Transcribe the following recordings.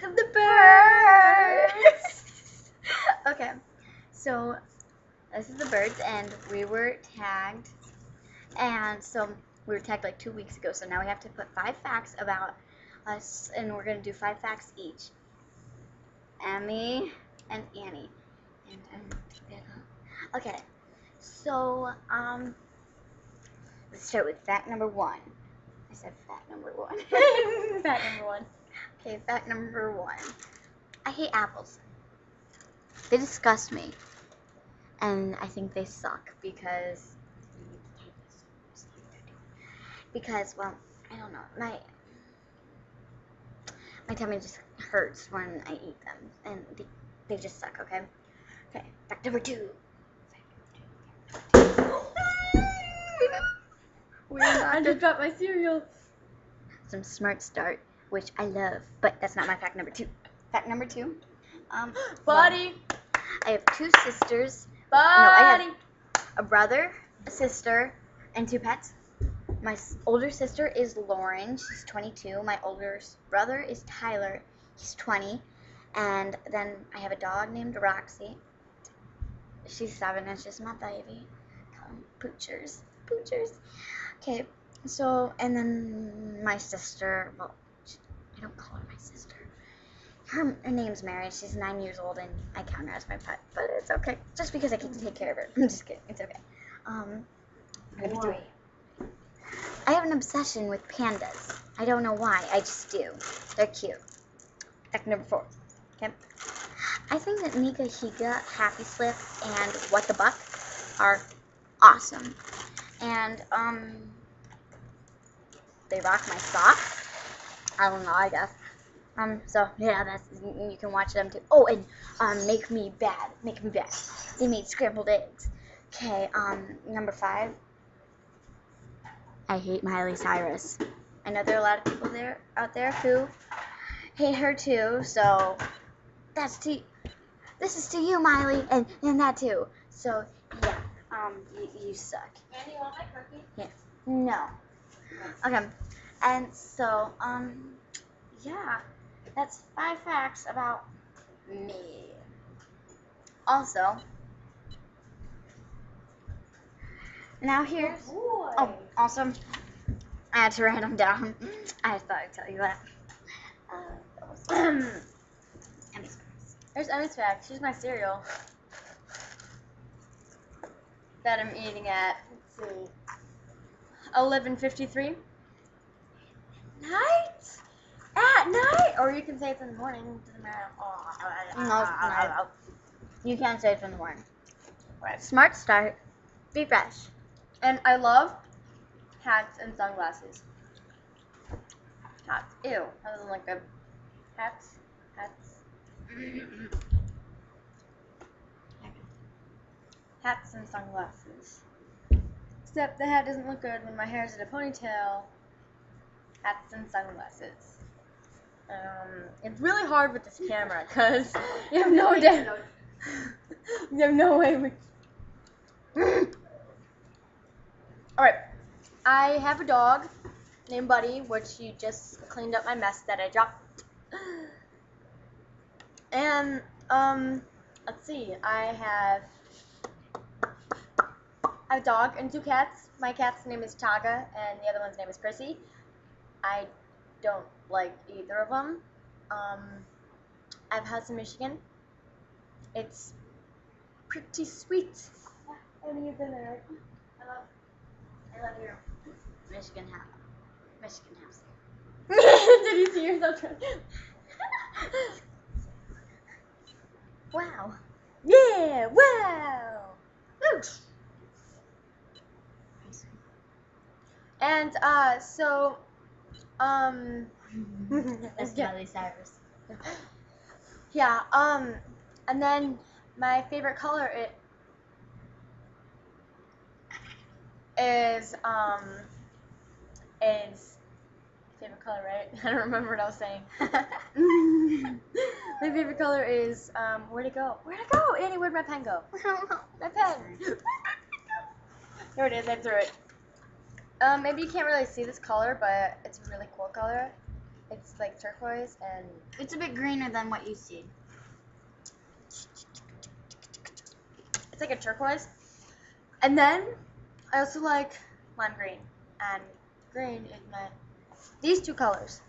of the birds. Okay, so this is the birds, and we were tagged, and so we were tagged like 2 weeks ago. So now we have to put 5 facts about us, and we're gonna do 5 facts each. Emmy and Annie, and okay. So let's start with fact number 1. I said fact number 1. Fact number 1. Okay, fact number 1. I hate apples. They disgust me. And I think they suck because, well, I don't know. My tummy just hurts when I eat them. And they just suck, okay? Okay, fact number 2. I just dropped my cereal. Some Smart Start, which I love, but that's not my fact number 2. Fact number 2. Buddy. I have 2 sisters. Buddy. No, I have a brother, a sister, and 2 pets. My older sister is Lauren. She's 22. My older brother is Tyler. He's 20. And then I have a dog named Roxy. She's 7 inches, my baby. Call them Poochers. Poochers. Okay, so, and then my sister, well, I don't call her my sister. Her name's Mary. She's 9 years old, and I count her as my pet. But it's okay, just because I get to take care of her. I'm just kidding. It's okay. Number 3. I have an obsession with pandas. I don't know why. I just do. They're cute. Fact number 4. Okay. I think that Nika Higa, Happy Slip, and What the Buck are awesome. And, they rock my socks. I don't know, I guess. So, yeah, you can watch them too. Oh, and, Make Me Bad. Make Me Bad. They made scrambled eggs. Okay, number 5. I hate Miley Cyrus. I know there are a lot of people out there who hate her too, so this is to you, Miley, and that too. So, yeah, you suck. And you want my cookie? Yeah. No. Okay. And so, yeah, that's 5 facts about me. Also, now here's, oh, also, I had to write them down. I thought I'd tell you that. There's Emmy's fact. She's my cereal that I'm eating at, let's see, 11:53. Night? At night? Or you can say it's in the morning. Doesn't matter. No. You can't say it in the morning. Right. Smart Start. Be fresh. And I love hats and sunglasses. Hats. Ew. That doesn't look good. Hats. Hats and sunglasses. Except the hat doesn't look good when my hair's in a ponytail. Hats and sunglasses. It's really hard with this camera because you have no idea. You have no way we. Alright. I have a dog named Buddy, which you just cleaned up my mess that I dropped. And, let's see, I have a dog and 2 cats. My cat's name is Chaga, and the other one's name is Prissy. I don't like either of them. I have a house in Michigan. It's pretty sweet. And you've been there. I love your Michigan house. Did you see yourself? Wow. Yeah, wow. Oops. And so That's Miley Cyrus. yeah, and then my favorite color is favorite color, right? I don't remember what I was saying. My favorite color is where'd it go? Where'd it go? Annie, where'd my pen go? My pen. There it is. I threw it. Maybe you can't really see this color, but it's a really cool color. It's like turquoise and It's a bit greener than what you see. it's like a turquoise. And then I also like lime green. And green is my these two colors.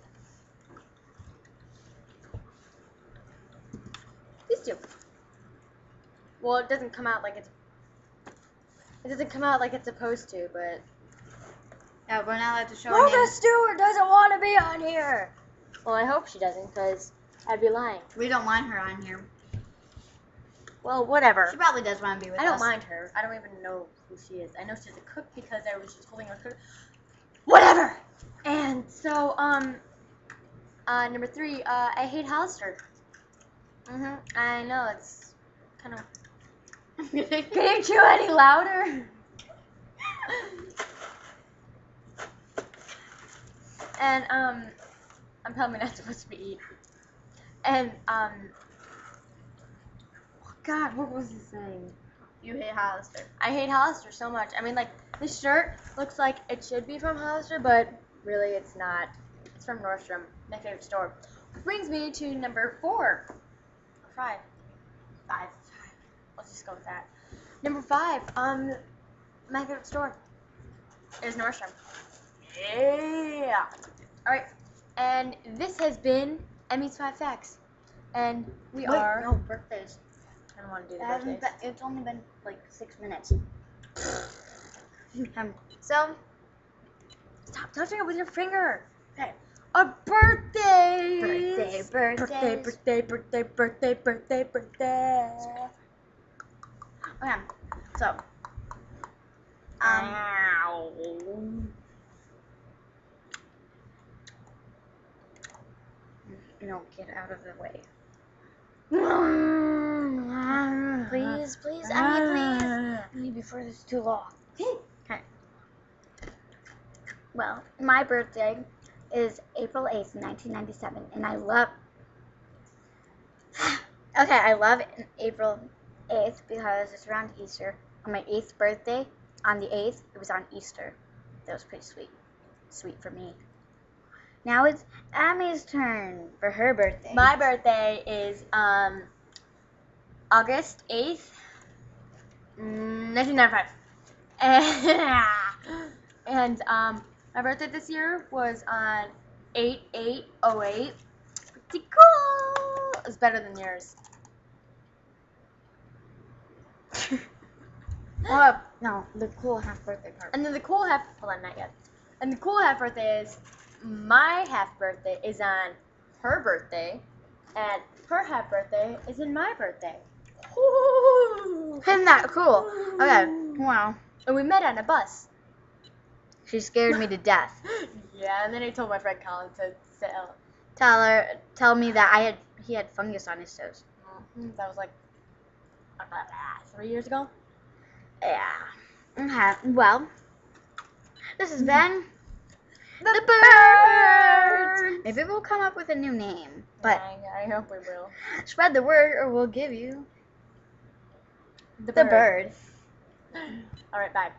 These two. Well, it doesn't come out like it's supposed to, but Yeah, we're not allowed to show our Martha names. Stewart doesn't want to be on here. Well, I hope she doesn't, because I'd be lying. We don't want her on here. Well, whatever. She probably does want to be with us. I don't mind her. I don't even know who she is. I know she's a cook because I was just holding her cook. Whatever. And so, number 3, I hate Hollister. I know it's kind of. Can you chew any louder? And I'm probably not supposed to be eating. And God, what was he saying? You hate Hollister. I hate Hollister so much. I mean, like, this shirt looks like it should be from Hollister, but really it's not. It's from Nordstrom, my favorite store. Which brings me to number 4. Or 5. 5. Let's just go with that. Number 5, my favorite store is Nordstrom. Yeah. Alright, and this has been Emmy's 5 Facts. And we are... No, birthdays. I don't want to do the It hasn't birthdays. been, it's only been like 6 minutes. So, Stop touching it with your finger. okay. A birthday. Birthday. Okay. So, Ow. no, get out of the way. Please. Please, Emmy, please. Emmy, before this is too long. Okay. Well, my birthday is April 8th, 1997, and I love... Okay, I love April 8th because it's around Easter. On my 8th birthday, on the 8th, it was on Easter. That was pretty sweet. Sweet for me. Now it's Emmy's turn for her birthday. My birthday is August 8th, 1995. And my birthday this year was on 8/8/08. Pretty cool. It's better than yours. No, the cool half birthday part. And then the cool half, hold on, not yet. And the cool half birthday is, my half birthday is on her birthday, and her half birthday is in my birthday. Isn't that cool? Okay, wow. And we met on a bus. She scared me to death. Yeah, and then I told my friend Colin to Tell me that he had fungus on his toes. That was like 3 years ago. Yeah. Okay. Well, this has been The Bird. Maybe we'll come up with a new name, but I hope we will. spread the word, or we'll give you The the bird. All right, bye.